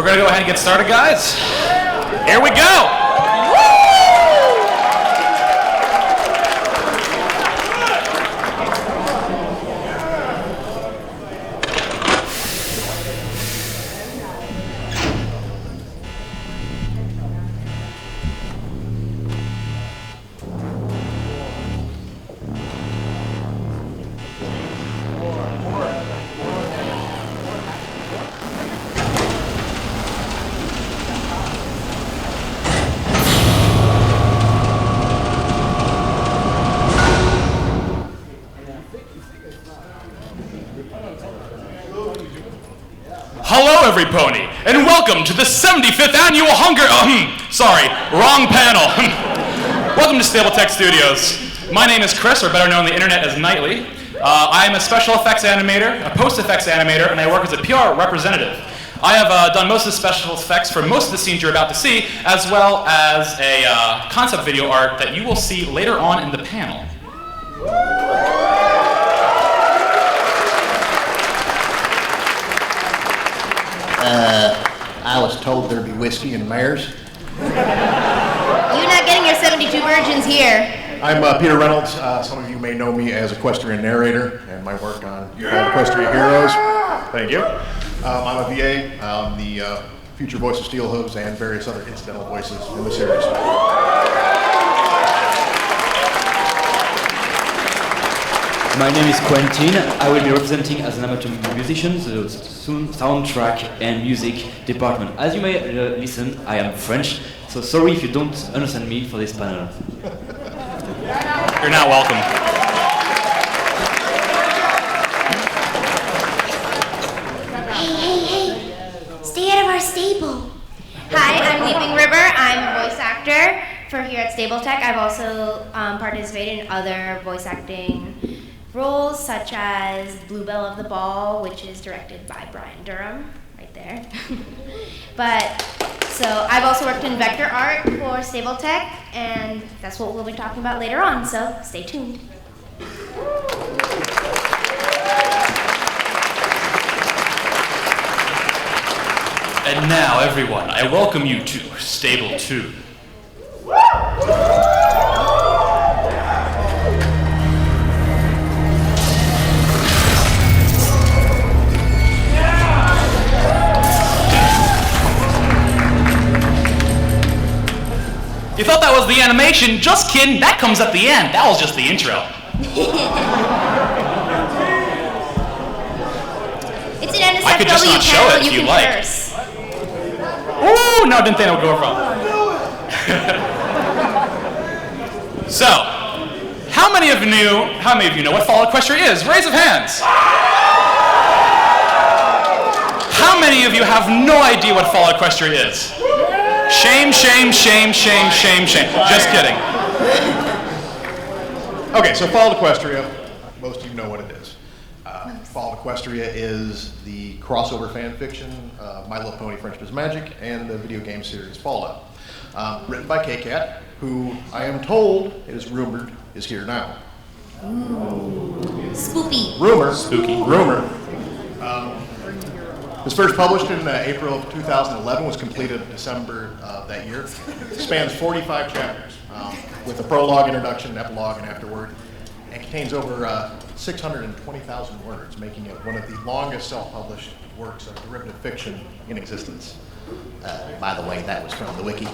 We're going to go ahead and get started, guys. Here we go. Hello, everybody, and welcome to the 75th annual wrong panel. Welcome to StableTec Studios. My name is Chris, or better known on the internet as Nightly. I am a special effects animator, a post-effects animator, and I work as a PR representative. I have done most of the special effects for most of the scenes you're about to see, as well as a concept video art that you will see later on in the panel. I was told there'd be whiskey and mares. You're not getting your 72 virgins here. I'm Peter Reynolds. Some of you may know me as Equestrian narrator and my work on Equestria Heroes. Thank you. I'm a VA. I'm the future voice of Steel Hooves and various other incidental voices in the series. My name is Quentin. I will be representing as an amateur musician the soundtrack and music department. As you may listen, I am French, so sorry if you don't understand me for this panel. You're not welcome. Hey, stay out of our stable. Hi, I'm Leaping River. I'm a voice actor for here at StableTec. I've also participated in other voice acting roles, such as Bluebell of the Ball, which is directed by Brian Durham, right there. So I've also worked in vector art for StableTec, and that's what we'll be talking about later on, so stay tuned. And now, everyone, I welcome you to Stable 2. You thought that was the animation? Just kidding, that comes at the end. That was just the intro. It's an NSFW I could just not show panel, it if you can like. curse. Ooh, no, didn't think that would go wrong. So, how many of you know what Fallout Equestria is? Raise of hands. How many of you have no idea what Fallout Equestria is? Shame, shame, shame, shame, shame, shame. Just kidding. Okay, so Fallout Equestria, most of you know what it is. Fallout Equestria is the crossover fan fiction, My Little Pony Friendship is Magic, and the video game series Fallout. Written by KCAT, who I am told, it is rumored, is here now. Ooh. Spoopy. Rumor. Spooky. Rumor. It was first published in April of 2011, was completed December of that year. Spans 45 chapters, with a prologue, introduction, epilogue, and afterword, and contains over 620,000 words, making it one of the longest self-published works of derivative fiction in existence. By the way, that was from the wiki.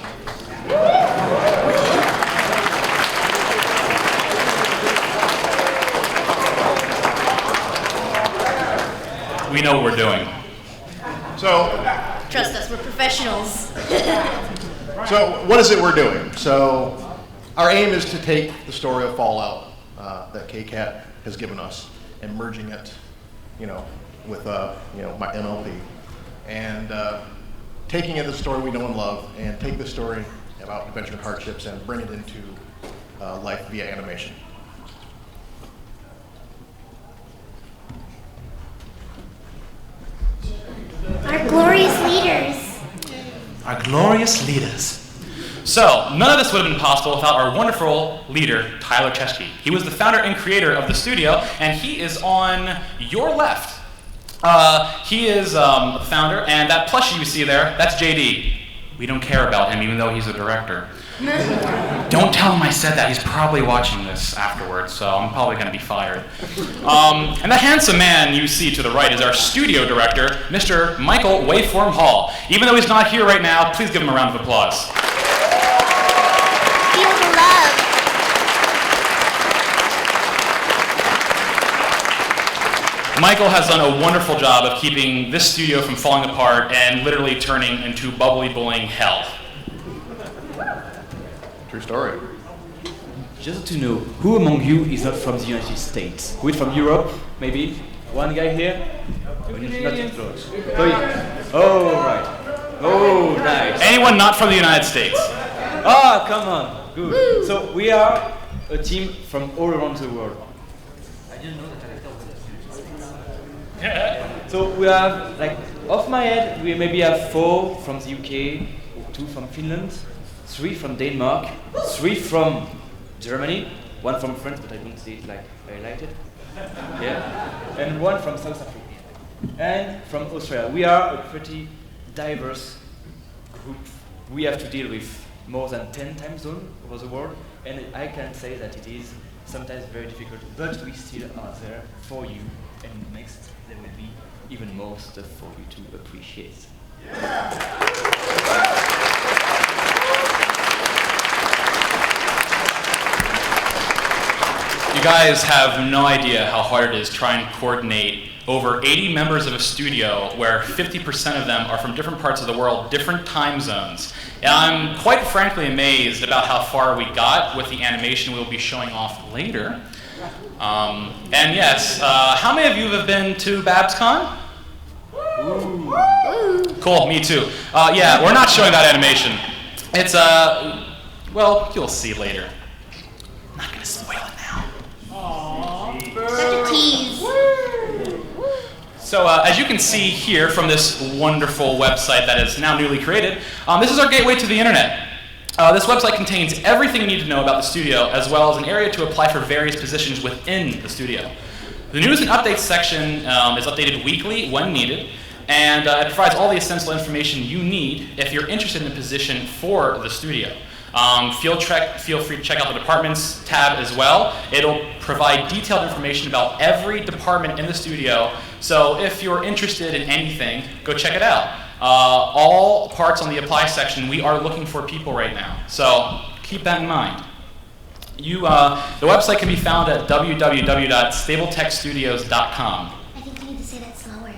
We know what we're doing. So, Trust us, we're professionals. so what is it we're doing? So, our aim is to take the story of Fallout that KCAT has given us and merging it, with my MLP, and taking it the story we know and love, and take the story about adventure and hardships and bring it into life via animation. Our glorious leaders. Our glorious leaders. So, none of this would have been possible without our wonderful leader, Tyler Chesky. He was the founder and creator of the studio, and he is on your left. He is the founder, and that plushie you see there, that's JD. We don't care about him, even though he's a director. Don't tell him I said that. He's probably watching this afterwards, so I'm probably going to be fired. And the handsome man you see to the right is our studio director, Mr. Michael Waveform Hall. Even though he's not here right now, please give him a round of applause. Feel the love. Michael has done a wonderful job of keeping this studio from falling apart and literally turning into bubbly bullying hell. True story. Just to know, who among you is not from the United States? Who is from Europe, maybe? One guy here? Oh, right. Oh, nice. Anyone not from the United States? Ah, come on. Good. Woo. So we are a team from all around the world. I didn't know that. So we have, like, off my head, we maybe have 4 from the UK, 2 from Finland, 3 from Denmark, 3 from Germany, 1 from France, but I don't see it like highlighted. Yeah. And 1 from South Africa. And from Australia. We are a pretty diverse group. We have to deal with more than 10 time zones over the world, and I can say that it is sometimes very difficult, but we still are there for you, and next there will be even more stuff for you to appreciate. You guys have no idea how hard it is trying to coordinate over 80 members of a studio where 50% of them are from different parts of the world, different time zones. And I'm quite frankly amazed about how far we got with the animation we'll be showing off later. And yes, how many of you have been to BabsCon? Cool, me too. Yeah, we're not showing that animation. It's, well, you'll see later. I'm not gonna spoil it now. Such a tease. So as you can see here from this wonderful website that is now newly created, this is our gateway to the internet. This website contains everything you need to know about the studio, as well as an area to apply for various positions within the studio. The news and updates section is updated weekly when needed, and it provides all the essential information you need if you're interested in a position for the studio. Feel free to check out the departments tab as well. It'll provide detailed information about every department in the studio, so if you're interested in anything, go check it out. All parts on the apply section, we are looking for people right now, so keep that in mind. The website can be found at www.StableTecStudios.com. I think you need to say that slower.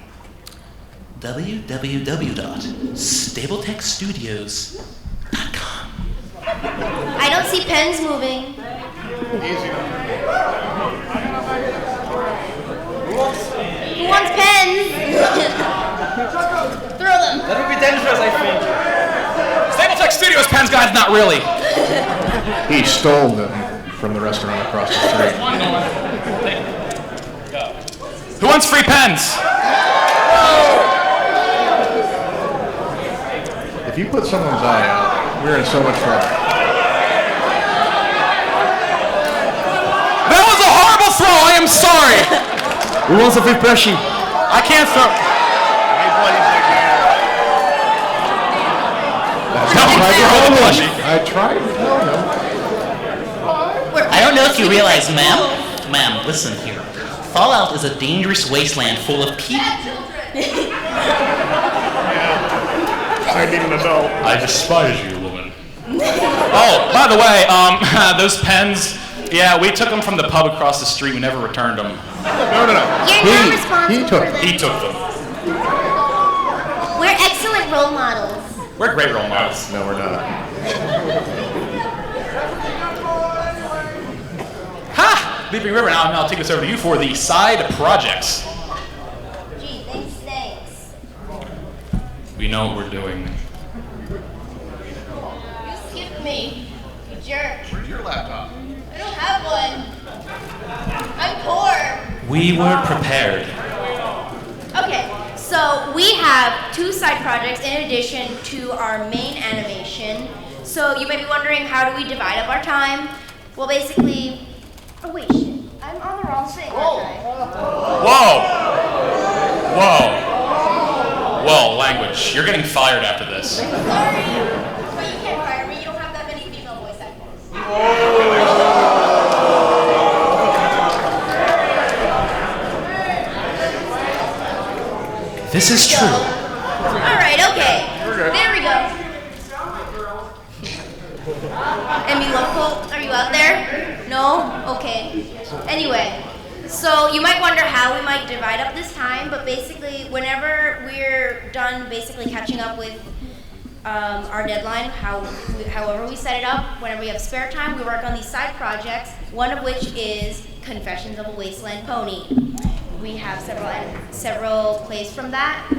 www.StableTecStudios.com. I don't see pens moving. Easy enough. Who wants pens? Throw them. That would be dangerous, I think. StableTec Studios pens, guys, not really. He stole them from the restaurant across the street. Who wants free pens? If you put someone's eye out, we're in so much trouble. That was a horrible throw, I am sorry. Who wants a free plushie? I can't throw. I tried to tell him. I don't know if you realize, ma'am, listen here. Fallout is a dangerous wasteland full of people. I need an adult. I despise you, woman. Oh, by the way, those pens, yeah, we took them from the pub across the street. We never returned them. No. You're not responsible for them. He took them. We're excellent role models. We're great role models. No, we're not. Ha! Leaping River, now I'll take this over to you for the side projects. Gee, thanks. We know what we're doing. You skipped me, you jerk. Where's your laptop? I don't have one. I'm poor. We were prepared. Okay, so we have 2 side projects in addition to our main animation. So you may be wondering, how do we divide up our time? Well, basically, oh wait, shit, I'm on the wrong thing, aren't I? Whoa! Whoa, language. You're getting fired after this. Sorry, but you can't fire me. You don't have that many female voice actors. This is true. All right, okay. There we go. Emmy Local, are you out there? No? Okay. Anyway, so you might wonder how we might divide up this time, but basically, whenever we're done basically catching up with our deadline, however we set it up, whenever we have spare time, we work on these side projects, one of which is Confessions of a Wasteland Pony. We have several plays from that.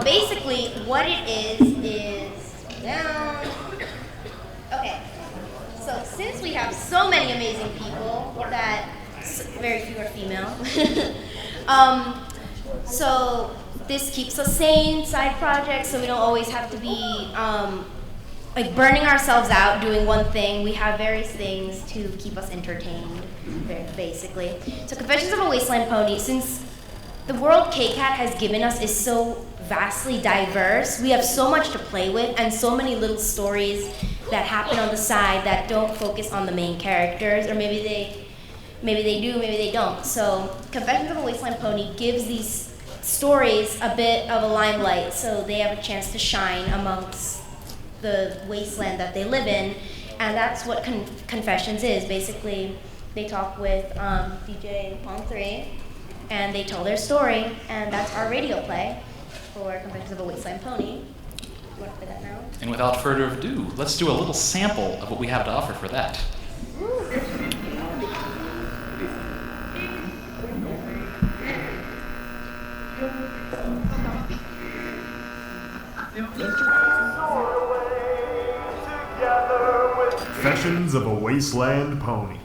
Basically, what it is down. Okay. So since we have so many amazing people that very few are female, so this keeps us sane, side projects, so we don't always have to be like burning ourselves out doing one thing. We have various things to keep us entertained, basically. So Confessions of a Wasteland Pony, since the world K-Cat has given us is so vastly diverse, we have so much to play with and so many little stories that happen on the side that don't focus on the main characters, or maybe they do, maybe they don't. So Confessions of a Wasteland Pony gives these stories a bit of a limelight, so they have a chance to shine amongst the wasteland that they live in, and that's what Confessions is. Basically, they talk with DJ Palm 3, and they tell their story, and that's our radio play for Confessions of a Wasteland Pony. You want to play that now? And without further ado, let's do a little sample of what we have to offer for that. Confessions of a Wasteland Pony.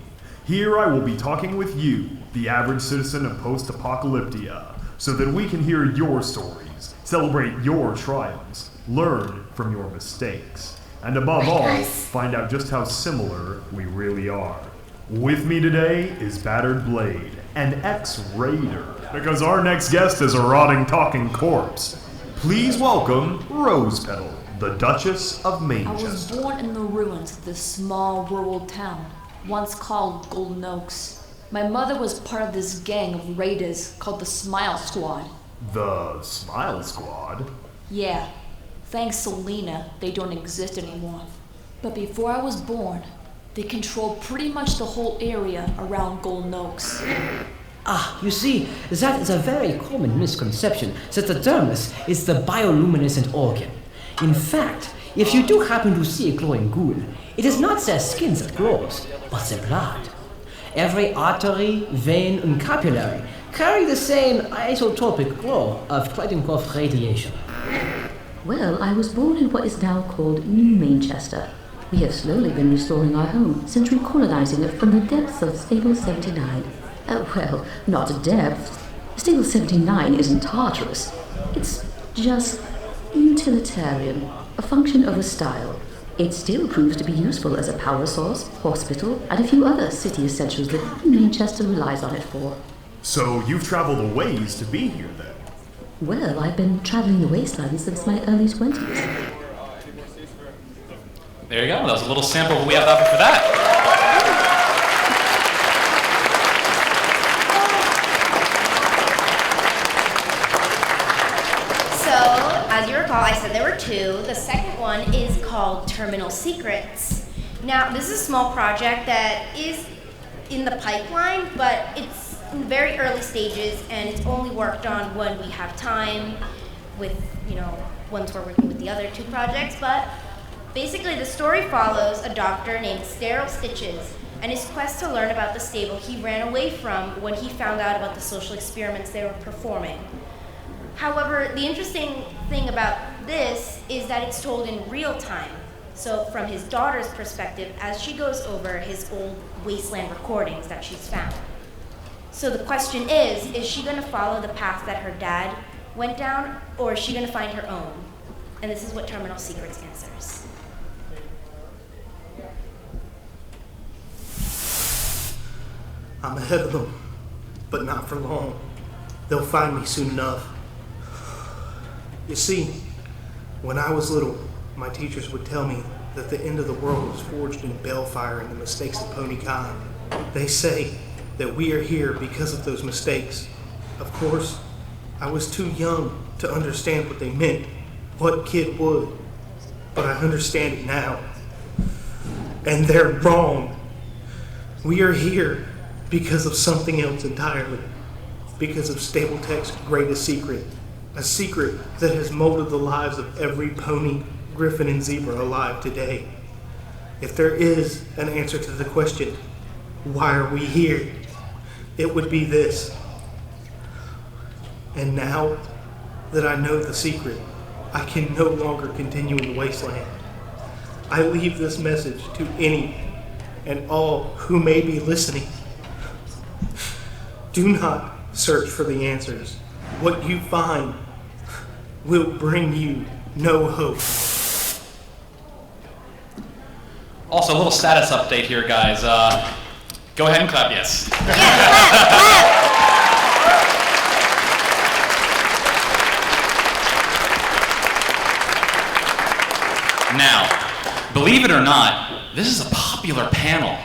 Here I will be talking with you, the average citizen of post-apocalyptia, so that we can hear your stories, celebrate your triumphs, learn from your mistakes, and above all, find out just how similar we really are. With me today is Battered Blade, an ex-raider, because our next guest is a rotting talking corpse. Please welcome Rose Petal, the Duchess of Manchester. I was born in the ruins of this small rural town, once called Golden Oaks. My mother was part of this gang of raiders called the Smile Squad. The Smile Squad? Yeah, thanks to Lena, they don't exist anymore. But before I was born, they controlled pretty much the whole area around Golden Oaks. Ah, you see, that is a very common misconception that the dermis is the bioluminescent organ. In fact, if you do happen to see a glowing ghoul, it is not their skin that glows, but their blood. Every artery, vein, and capillary carry the same isotopic glow of Kleitenkopf radiation. Well, I was born in what is now called New Manchester. We have slowly been restoring our home since recolonizing it from the depths of Stable-79. Well, not depths. Stable-79 isn't Tartarus. It's just utilitarian, a function of a style. It still proves to be useful as a power source, hospital, and a few other city essentials that Manchester relies on it for. So you've traveled a ways to be here then? Well, I've been traveling the wasteland since my early 20s. There you go. That was a little sample of what we have to offer for that. As you recall, I said there were two. The second one is called Terminal Secrets. Now, this is a small project that is in the pipeline, but it's in very early stages, and it's only worked on when we have time with, once we're working with the other two projects. But basically, the story follows a doctor named Sterile Stitches and his quest to learn about the stable he ran away from when he found out about the social experiments they were performing. However, the interesting thing about this is that it's told in real time. So from his daughter's perspective, as she goes over his old wasteland recordings that she's found. So the question is she going to follow the path that her dad went down, or is she going to find her own? And this is what Terminal Secrets answers. I'm ahead of them, but not for long. They'll find me soon enough. You see, when I was little, my teachers would tell me that the end of the world was forged in balefire and the mistakes of ponykind. They say that we are here because of those mistakes. Of course, I was too young to understand what they meant. What kid would? But I understand it now. And they're wrong. We are here because of something else entirely. Because of StableTec's greatest secret. A secret that has molded the lives of every pony, griffin, and zebra alive today. If there is an answer to the question, why are we here? It would be this. And now that I know the secret, I can no longer continue in the wasteland. I leave this message to any and all who may be listening. Do not search for the answers. What you find will bring you no hope. Also, a little status update here, guys. Go ahead and clap, yes. Yeah, clap. Now, believe it or not, this is a popular panel.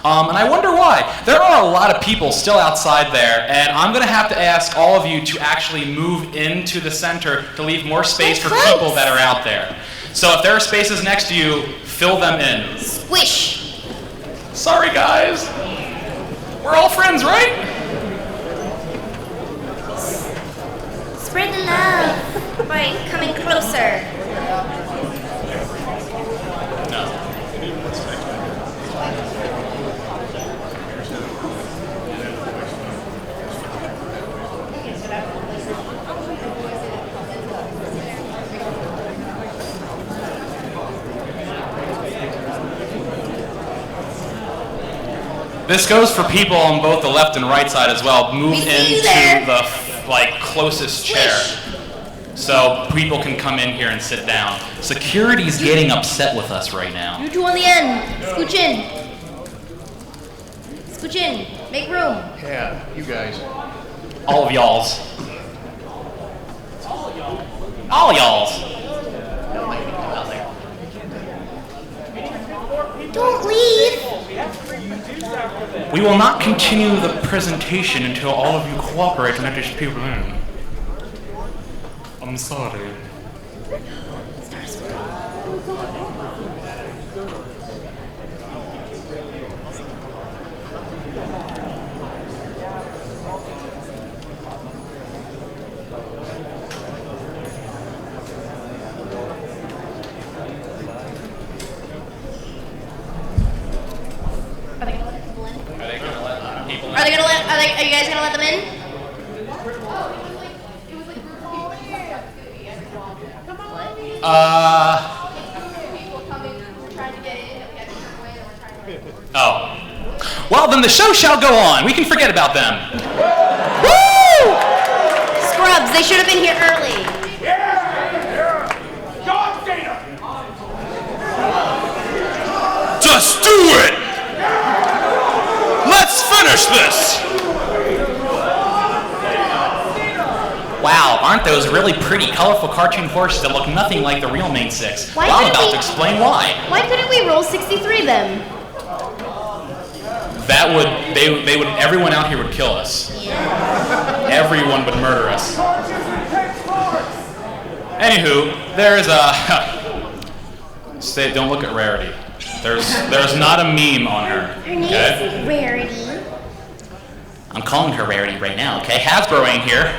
And I wonder why. There are a lot of people still outside there, and I'm going to have to ask all of you to actually move into the center to leave more space for people that are out there. So if there are spaces next to you, fill them in. Squish. Sorry, guys. We're all friends, right? Spread the love by coming closer. This goes for people on both the left and right side as well. Move into the closest chair, so people can come in here and sit down. Security's getting upset with us right now. You two on the end, scooch in. Scooch in, make room. Yeah, you guys. All of y'alls. All y'alls. Don't leave. We will not continue the presentation until all of you cooperate to let these people in. I'm sorry. Are you guys gonna let them in? Oh. Well, then the show shall go on. We can forget about them. Woo! Scrubs, they should have been here early. Just do it! Let's finish this! Wow, aren't those really pretty, colorful cartoon horses that look nothing like the real main six? Why well, I'm couldn't about we- to explain why. Why couldn't we roll 63 then? That would, they would, everyone out here would kill us. Everyone would murder us. Anywho, there's a, don't look at Rarity. There's not a meme on her. Her name's Okay? Rarity. I'm calling her Rarity right now, okay? Hasbro ain't here.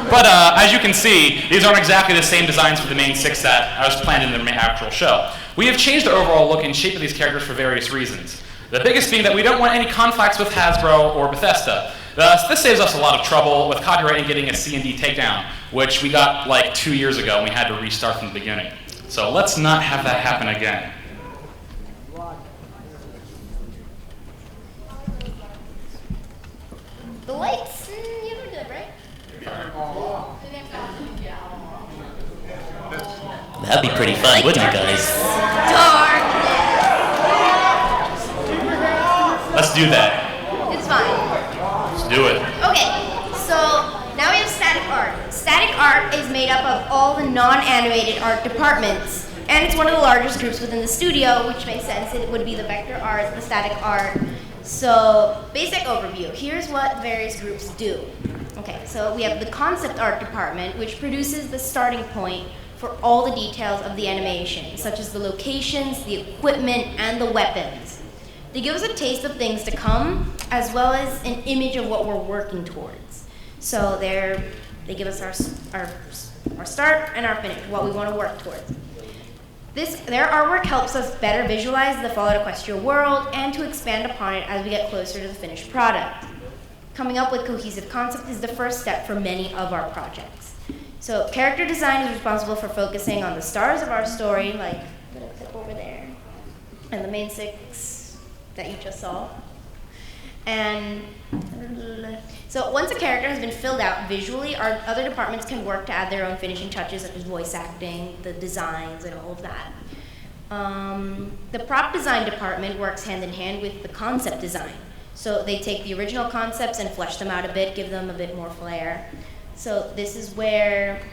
But as you can see, these aren't exactly the same designs for the main six that I was planned in the actual show. We have changed the overall look and shape of these characters for various reasons. The biggest being that we don't want any conflicts with Hasbro or Bethesda. This saves us a lot of trouble with copyright and getting a C&D takedown, which we got like 2 years ago and we had to restart from the beginning. So let's not have that happen again. The lights, you look good, right? That'd be pretty fun, wouldn't it, guys? Let's do that. It's fine. Let's do it. Okay, so now we have static art. made up of all the non-animated art departments. And it's one of the largest groups within the studio, which makes sense. It would be the vector art, the static art. So, basic overview. Here's what various groups do. Okay, so we have the concept art department, which produces the starting point for all the details of the animation, such as the locations, the equipment, and the weapons. They give us a taste of things to come, as well as an image of what we're working towards. So they give us our start and our finish, what we want to work towards. Their artwork helps us better visualize the Fallout Equestria world and to expand upon it as we get closer to the finished product. Coming up with cohesive concept is the first step for many of our projects. So character design is responsible for focusing on the stars of our story, like I'm gonna click over there, and the main 6 that you just saw. And so once a character has been filled out visually, our other departments can work to add their own finishing touches, such as voice acting, the designs, and all of that. The prop design department works hand in hand with the concept design. So they take the original concepts and flesh them out a bit, give them a bit more flair. So this is where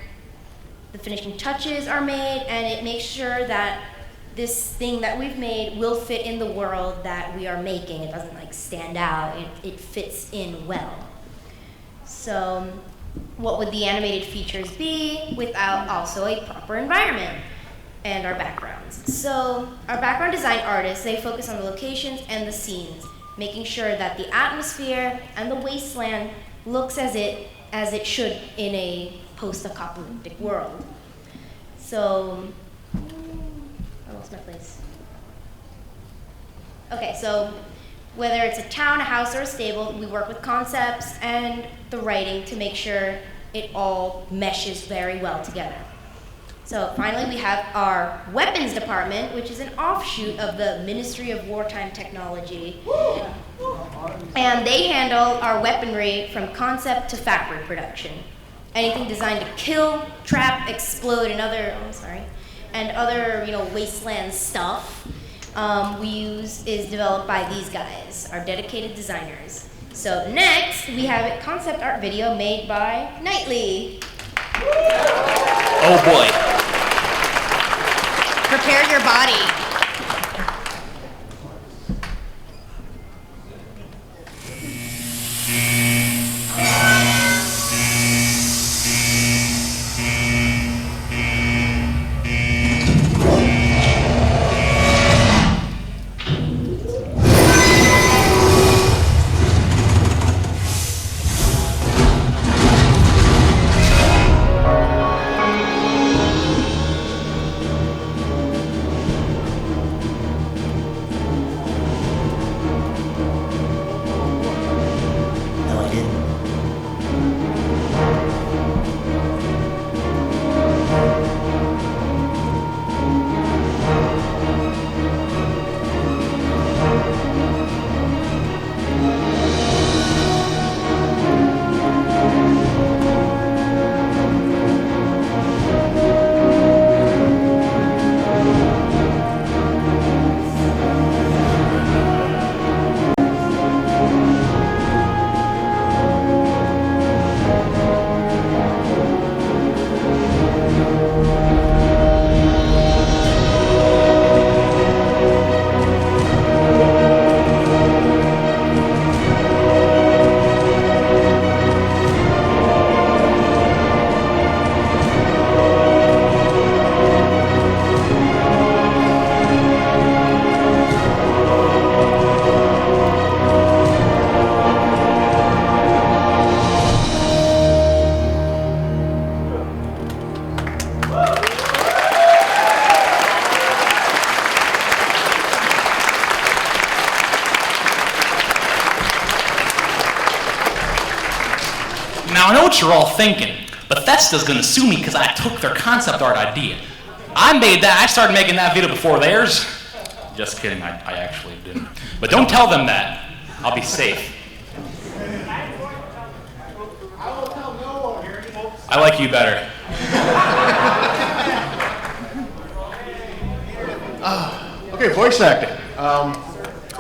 the finishing touches are made, and it makes sure that this thing that we've made will fit in the world that we are making. It doesn't like stand out, it fits in well. So what would the animated features be without also a proper environment and our backgrounds? So our background design artists, they focus on the locations and the scenes, making sure that the atmosphere and the wasteland looks as it should in a post-apocalyptic world. So, I lost my place. Okay, so whether it's a town, a house, or a stable, we work with concepts and the writing to make sure it all meshes very well together. So finally, we have our weapons department, which is an offshoot of the Ministry of Wartime Technology. And they handle our weaponry from concept to factory production. Anything designed to kill, trap, explode, and other wasteland stuff we use is developed by these guys, our dedicated designers. So next, we have a concept art video made by Knightley. Oh boy. Prepare your body. Now I know what you're all thinking. Bethesda's gonna sue me because I took their concept art idea. I started making that video before theirs. Just kidding, I actually didn't. But don't tell them that. I'll be safe. I like you better. Okay, voice acting.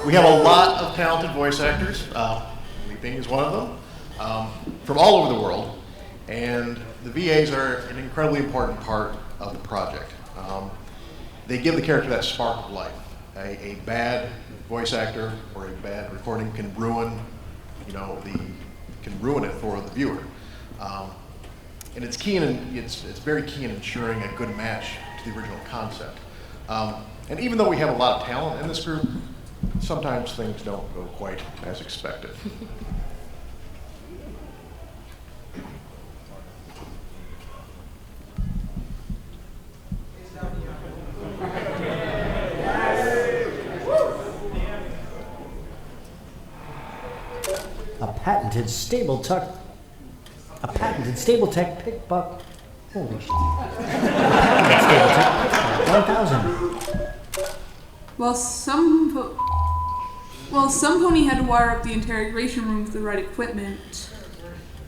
We have a lot of talented voice actors. Leaping is one of them. From all over the world. And the VAs are an incredibly important part of the project. They give the character that spark of life. A bad voice actor or a bad recording can ruin, can ruin it for the viewer. And it's key it's very key in ensuring a good match to the original concept. And even though we have a lot of talent in this group, sometimes things don't go quite as expected. A patented StableTec pick-buck. Holy shit. StableTec pick-buck 1000. Well, some pony had to wire up the interrogation room with the right equipment.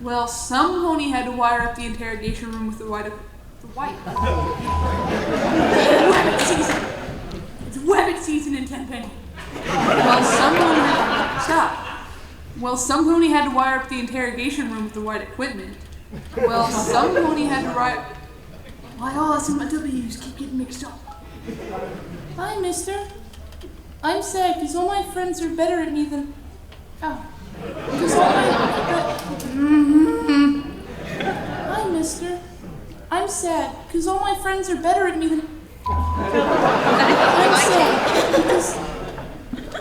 Well, some pony had to wire up the interrogation room with the white. Rabbit season. It's rabbit season in Tenpenny. Well, some pony had to wire up the interrogation room with the right equipment. Well, some pony had to wire. Why all us and my W's keep getting mixed up? Hi, mister. I'm sad because all my friends are better at me than. Oh. Because all my. Hi, mister. I'm sad because all my friends are better at me than. I'm sad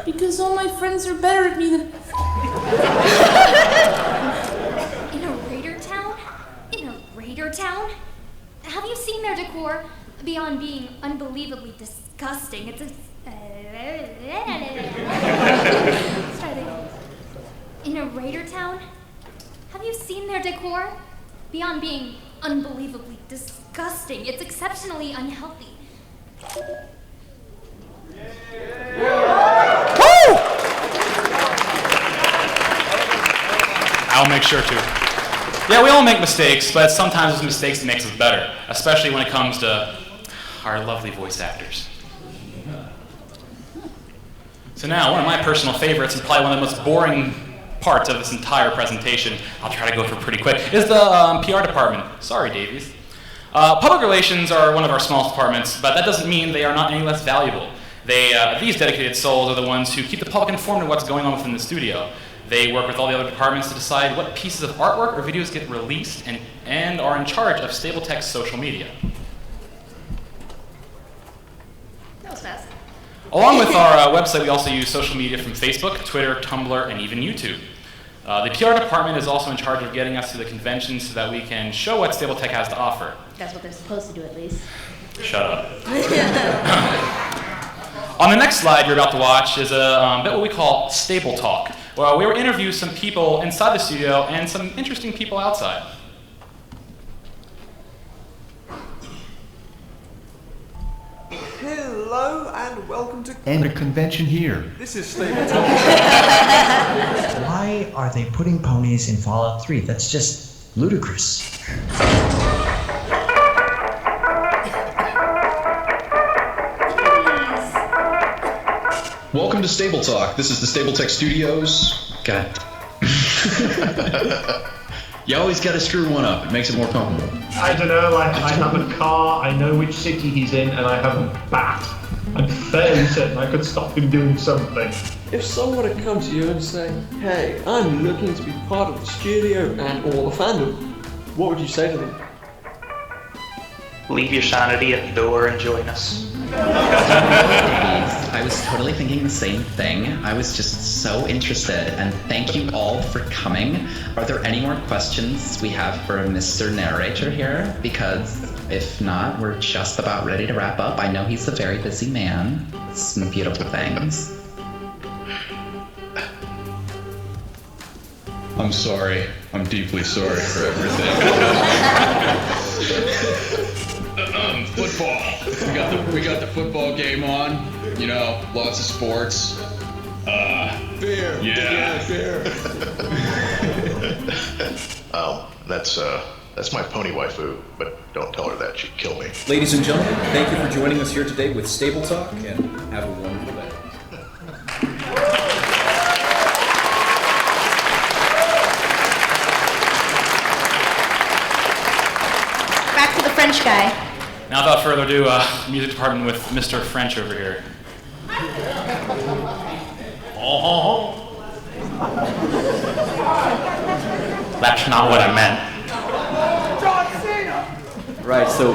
because all my friends are better at me than. In a raider town? In a raider town? Have you seen their decor? Beyond being unbelievably disgusting, it's a... In a raider town? Have you seen their decor? Beyond being unbelievably disgusting, it's exceptionally unhealthy. I'll make sure to. Yeah, we all make mistakes, but sometimes those mistakes makes us better, especially when it comes to our lovely voice actors. So now, one of my personal favorites, and probably one of the most boring parts of this entire presentation, I'll try to go through pretty quick, is the PR department. Sorry, Davies. Public relations are one of our smallest departments, but that doesn't mean they are not any less valuable. These dedicated souls are the ones who keep the public informed of what's going on within the studio. They work with all the other departments to decide what pieces of artwork or videos get released and are in charge of StableTec's social media. That was fast. Along with our website, we also use social media from Facebook, Twitter, Tumblr, and even YouTube. The PR department is also in charge of getting us to the convention so that we can show what StableTec has to offer. That's what they're supposed to do, at least. Shut up. On the next slide you're about to watch is a bit what we call Stable Talk, where we will interview some people inside the studio and some interesting people outside. Hello and welcome to a convention here. This is Stable-Tec. Why are they putting ponies in Fallout 3? That's just ludicrous. Welcome to Stable Talk. This is the StableTec Studios. God. You always gotta screw one up. It makes it more comfortable. I don't know, I have a car, I know which city he's in, and I have a bat. I'm fairly certain I could stop him doing something. If someone were to come to you and say, hey, I'm looking to be part of the studio and all the fandom, what would you say to them? Leave your sanity at the door and join us. I was totally thinking the same thing. I was just so interested, and thank you all for coming. Are there any more questions we have for Mr. Narrator here? Because if not, we're just about ready to wrap up. I know he's a very busy man. Some beautiful things. I'm sorry. I'm deeply sorry for everything. Football. We got the football game on. You know, lots of sports. Beer. Yeah. Beer. That's my pony waifu, but don't tell her that, she'd kill me. Ladies and gentlemen, thank you for joining us here today with Stable Talk, and have a wonderful day. French guy. Now, without further ado, music department with Mr. French over here. That's not what I meant. Right, so.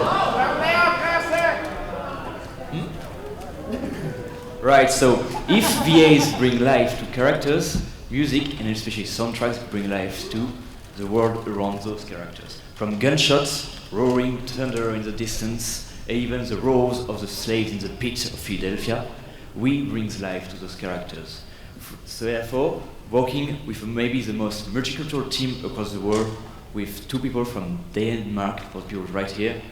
Right, so if VAs bring life to characters, music and especially soundtracks bring life to the world around those characters. From gunshots, roaring thunder in the distance, and even the roars of the slaves in the pit of Philadelphia, we bring life to those characters. So therefore, working with maybe the most multicultural team across the world, with 2 people from Denmark, for people right here,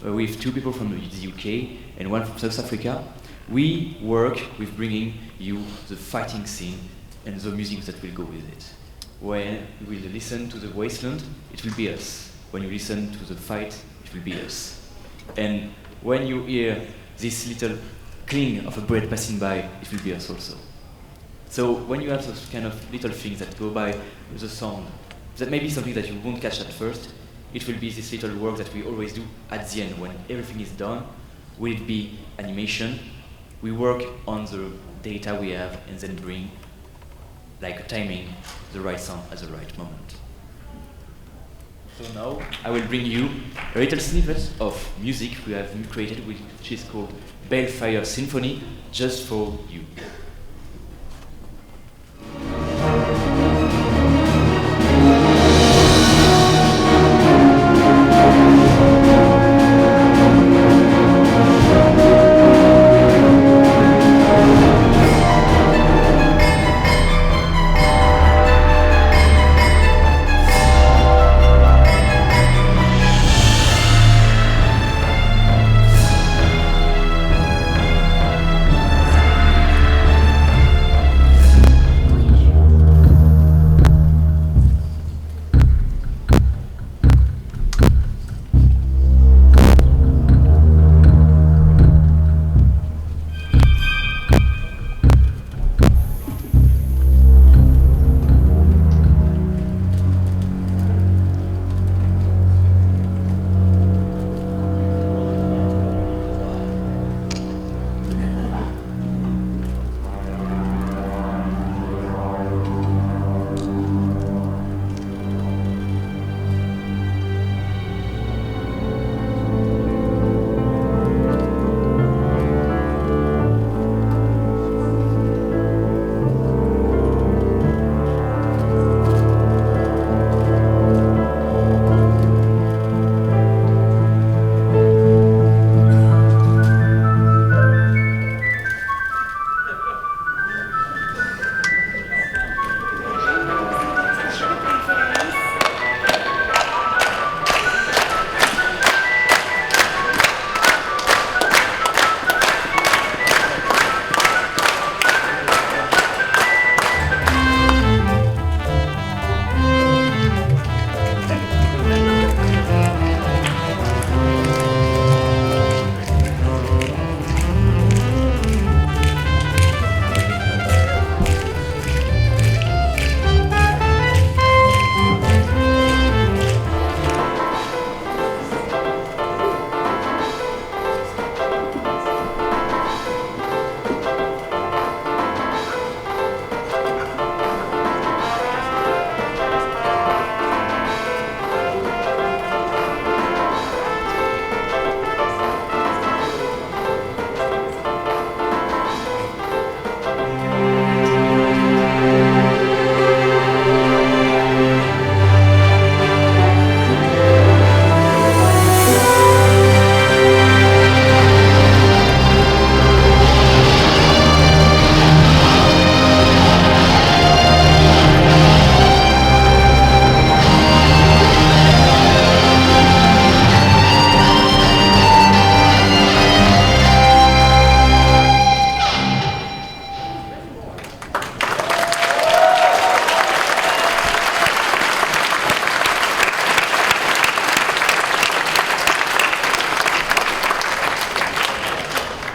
with 2 people from the UK and 1 from South Africa, we work with bringing you the fighting scene and the music that will go with it. When you will listen to the wasteland, it will be us. When you listen to the fight, it will be us. And when you hear this little cling of a bread passing by, it will be us also. So when you have those kind of little things that go by with the sound, that may be something that you won't catch at first, it will be this little work that we always do at the end when everything is done. Will it be animation? We work on the data we have and then bring, like timing, the right sound at the right moment. So now I will bring you a little snippet of music we have created, which is called Balefire Symphony, just for you.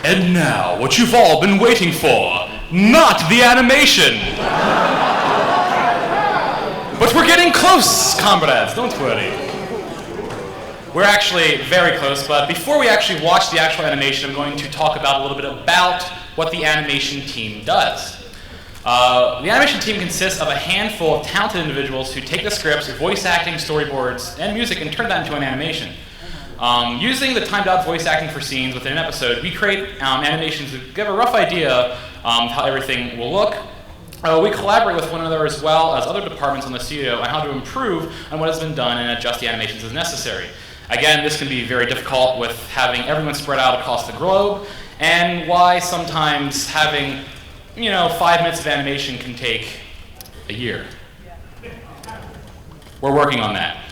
And now, what you've all been waiting for, not the animation. But we're getting close, comrades, don't worry. We're actually very close, but before we actually watch the actual animation, I'm going to talk about a little bit about what the animation team does. The animation team consists of a handful of talented individuals who take the scripts, voice acting, storyboards, and music and turn that into an animation. Using the timed-out voice acting for scenes within an episode, we create animations that give a rough idea of how everything will look. We collaborate with one another as well as other departments on the studio on how to improve on what has been done and adjust the animations as necessary. Again, this can be very difficult with having everyone spread out across the globe, and why sometimes having 5 minutes of animation can take a year. We're working on that.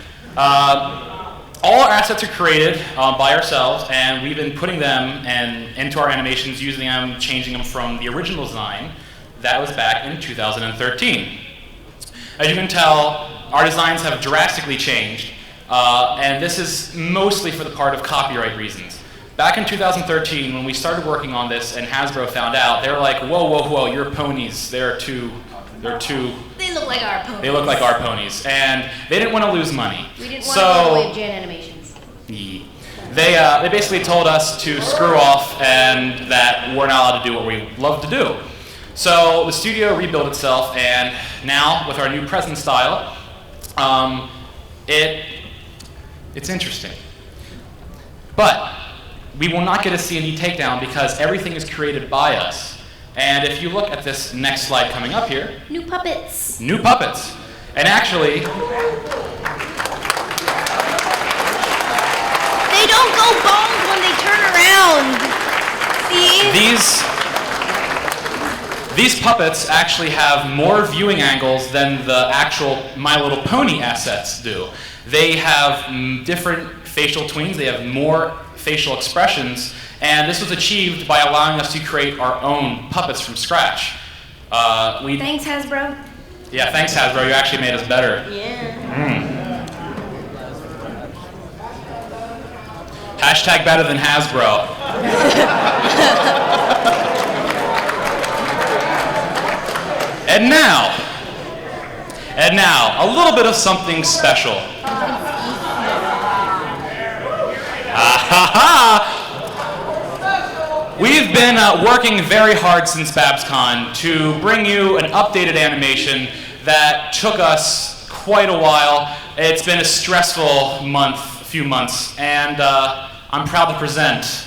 All our assets are created by ourselves, and we've been putting them into our animations, using them, changing them from the original design that was back in 2013. As you can tell, our designs have drastically changed, and this is mostly for the part of copyright reasons. Back in 2013, when we started working on this and Hasbro found out, they were like, whoa, your ponies, they're too... They look like our ponies. They look like our ponies, and they didn't want to lose money. We didn't want to go the way of Jan Animations. Yeah. They basically told us to screw off and that we're not allowed to do what we love to do. So the studio rebuilt itself, and now with our new present style, it's interesting. But we will not get a C&D takedown because everything is created by us. And if you look at this next slide coming up here, New puppets. New puppets. And actually, they don't go bonk when they turn around. See? These puppets actually have more viewing angles than the actual My Little Pony assets do. They have different facial tweens, they have more facial expressions, and this was achieved by allowing us to create our own puppets from scratch. Thanks, Hasbro. Yeah, thanks, Hasbro. You actually made us better. Yeah. Hashtag better than Hasbro. And now, a little bit of something special. We've been working very hard since BabsCon to bring you an updated animation that took us quite a while. It's been a stressful few months, and I'm proud to present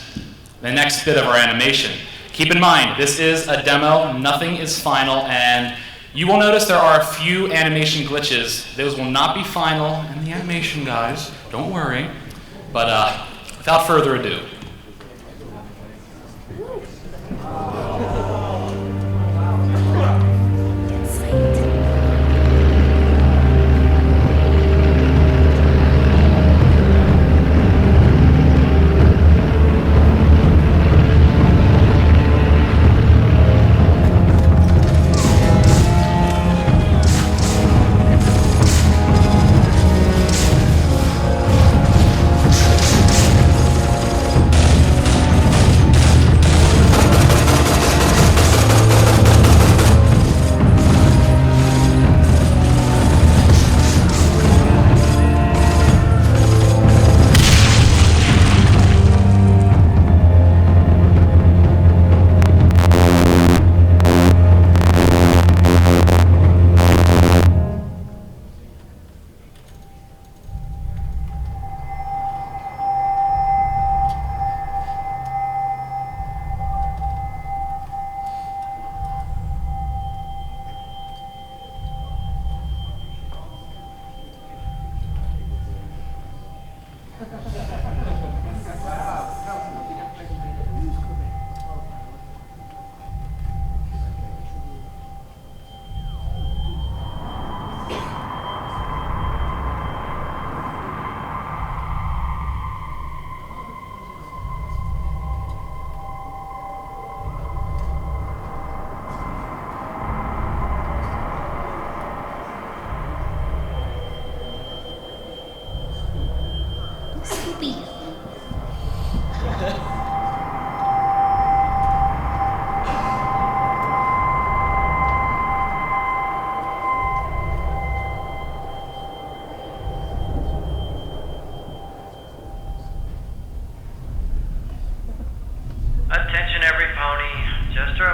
the next bit of our animation. Keep in mind, this is a demo, nothing is final, and you will notice there are a few animation glitches. Those will not be final in the animation, guys. Don't worry. But without further ado.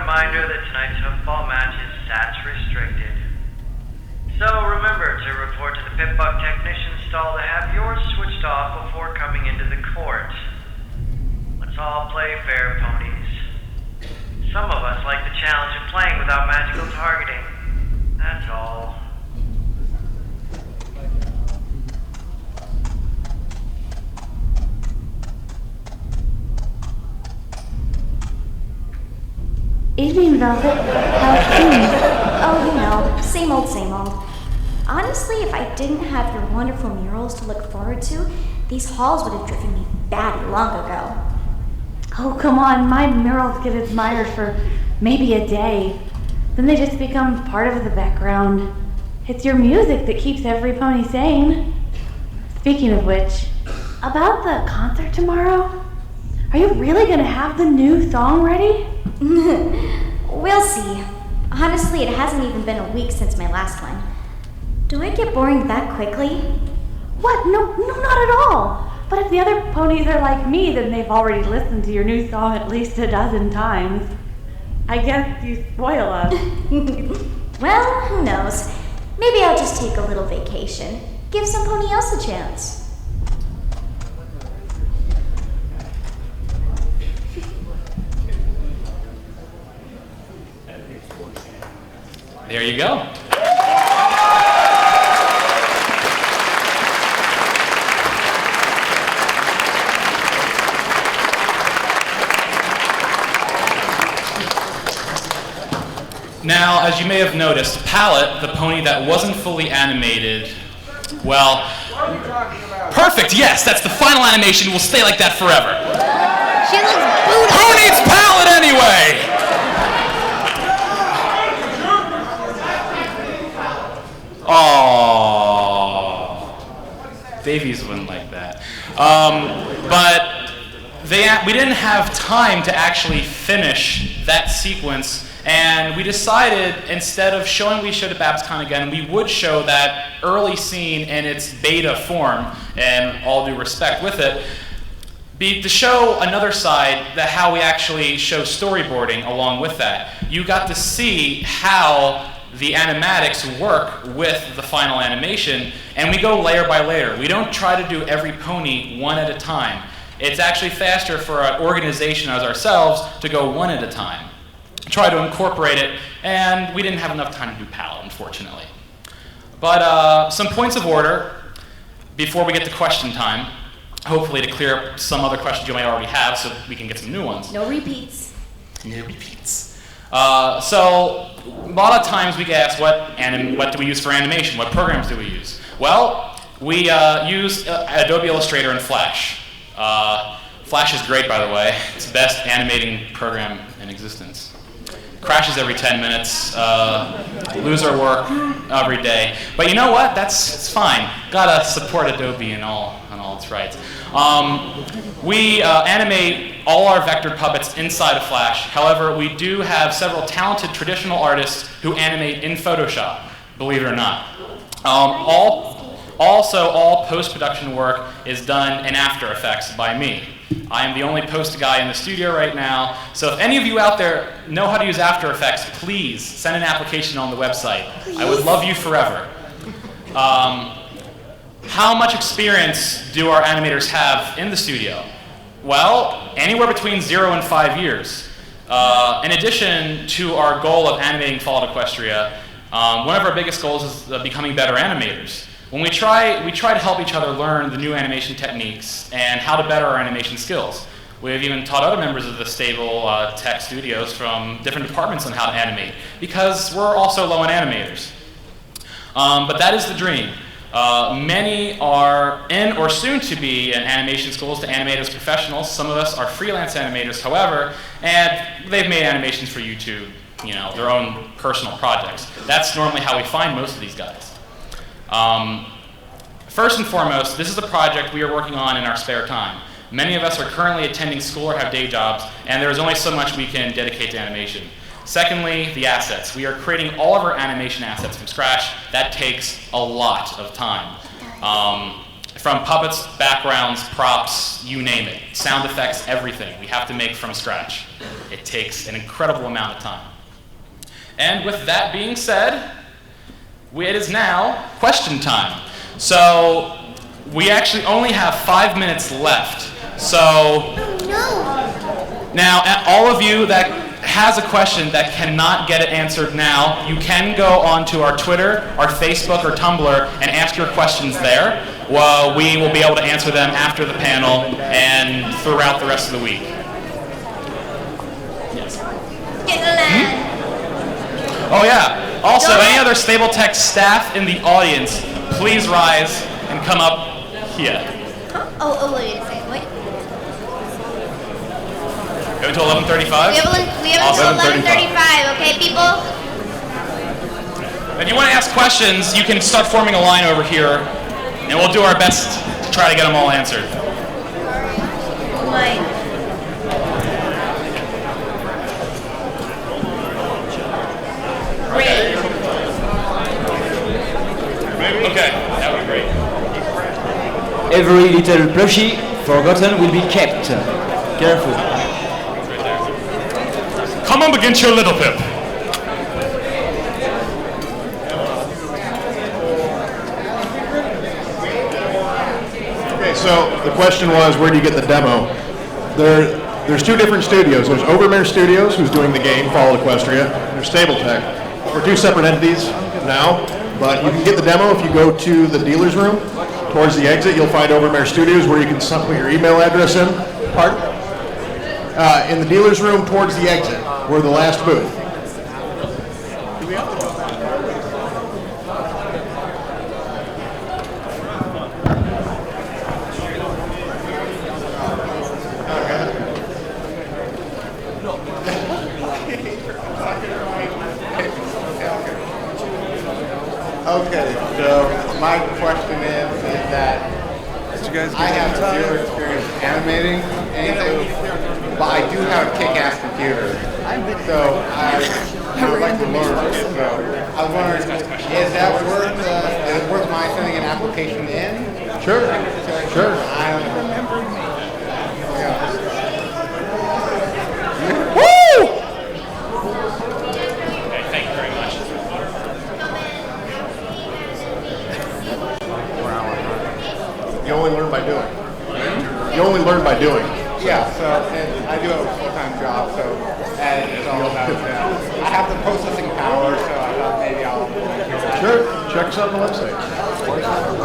reminder that tonight's football match is stats restricted. So remember to report to the Pip-Buck technician stall to have yours switched off before coming into the court. Let's all play fair, ponies. Some of us like the challenge of playing without magical targeting. That's all. Evening, Velvet. How's things? Oh, you know, same old, same old. Honestly, if I didn't have your wonderful murals to look forward to, these halls would have driven me batty long ago. Oh, come on, my murals get admired for maybe a day. Then they just become part of the background. It's your music that keeps every pony sane. Speaking of which, about the concert tomorrow, are you really gonna have the new song ready? We'll see. Honestly, it hasn't even been a week since my last one. Do I get boring that quickly? What? No, not at all. But if the other ponies are like me, then they've already listened to your new song at least a dozen times. I guess you spoil us. Well, who knows? Maybe I'll just take a little vacation. Give some pony else a chance. There you go. Now, as you may have noticed, Palette, the pony that wasn't fully animated, well, perfect, yes, that's the final animation. We'll stay like that forever. She looks booty. Who needs Palette anyway? Oh, babies wouldn't like that. But we didn't have time to actually finish that sequence, and we decided instead of showing We Showed at BabsCon again, we would show that early scene in its beta form, and all due respect with it, to show another side that how we actually show storyboarding along with that. You got to see how the animatics work with the final animation, and we go layer by layer. We don't try to do every pony one at a time. It's actually faster for an organization as ourselves to go one at a time. Try to incorporate it, and we didn't have enough time to do Palette, unfortunately. But some points of order before we get to question time, hopefully to clear up some other questions you might already have so we can get some new ones. No repeats. No repeats. So a lot of times we get asked what do we use for animation? What programs do we use? Well, we use Adobe Illustrator and Flash. Flash is great, by the way. It's the best animating program in existence. Crashes every 10 minutes. Lose our work every day. But you know what? It's fine. Gotta support Adobe and all its rights. We animate all our vectored puppets inside of Flash. However, we do have several talented traditional artists who animate in Photoshop, believe it or not. Also, all post-production work is done in After Effects by me. I am the only post guy in the studio right now, so if any of you out there know how to use After Effects, please send an application on the website. Please. I would love you forever. How much experience do our animators have in the studio? Well, anywhere between 0 and 5 years. In addition to our goal of animating Fallout Equestria, one of our biggest goals is becoming better animators. When we try to help each other learn the new animation techniques and how to better our animation skills. We've even taught other members of the Stable-Tec Studios from different departments on how to animate, because we're also low on animators. But that is the dream. Many are in or soon to be in animation schools to animate as professionals. Some of us are freelance animators, however, and they've made animations for YouTube, their own personal projects. That's normally how we find most of these guys. First and foremost, this is a project we are working on in our spare time. Many of us are currently attending school or have day jobs, and there is only so much we can dedicate to animation. Secondly, the assets. We are creating all of our animation assets from scratch. That takes a lot of time. from puppets, backgrounds, props, you name it. Sound effects, everything. We have to make from scratch. It takes an incredible amount of time. And with that being said, it is now question time. So we actually only have 5 minutes left. So now, all of you that has a question that cannot get it answered now, you can go onto our Twitter, our Facebook, or Tumblr and ask your questions there. Well, we will be able to answer them after the panel and throughout the rest of the week. Yes. Oh yeah. Also, any other StableTec staff in the audience, please rise and come up here. Huh? Oh, wait a second. Wait. Go until 11:35? We have until 11:35, okay, people? If you want to ask questions, you can start forming a line over here, and we'll do our best to try to get them all answered. Oh my. Great. Okay, that would be great. Every little plushie forgotten will be kept. Careful. Come up against your little pip. Okay, so the question was, where do you get the demo? There's two different studios. There's Overmare Studios, who's doing the game, Fallout Equestria. There's StableTec. We're two separate entities now, but you can get the demo if you go to the dealer's room. Towards the exit, you'll find Overmare Studios, where you can put your email address in. Pardon? In the dealer's room towards the exit. We're the last booth. Okay, so my question is that I have zero experience animating anything, but I do have a kick-ass computer. So I would like to learn. So I was wondering, is it worth my sending an application in? Sure. Sure. Woo! Okay, thank you very much. You only learn by doing. You only learn by doing. Yeah, so and I do have a full-time job, so and it's all about I have the processing power, so I thought maybe I'll Sure. Check us out on the website.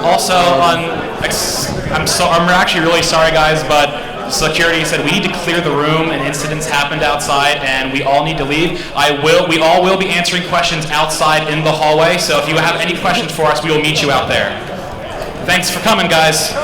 Also, I'm actually really sorry, guys, but security said we need to clear the room and incidents happened outside and we all need to leave. We all will be answering questions outside in the hallway, so if you have any questions for us, we will meet you out there. Thanks for coming, guys.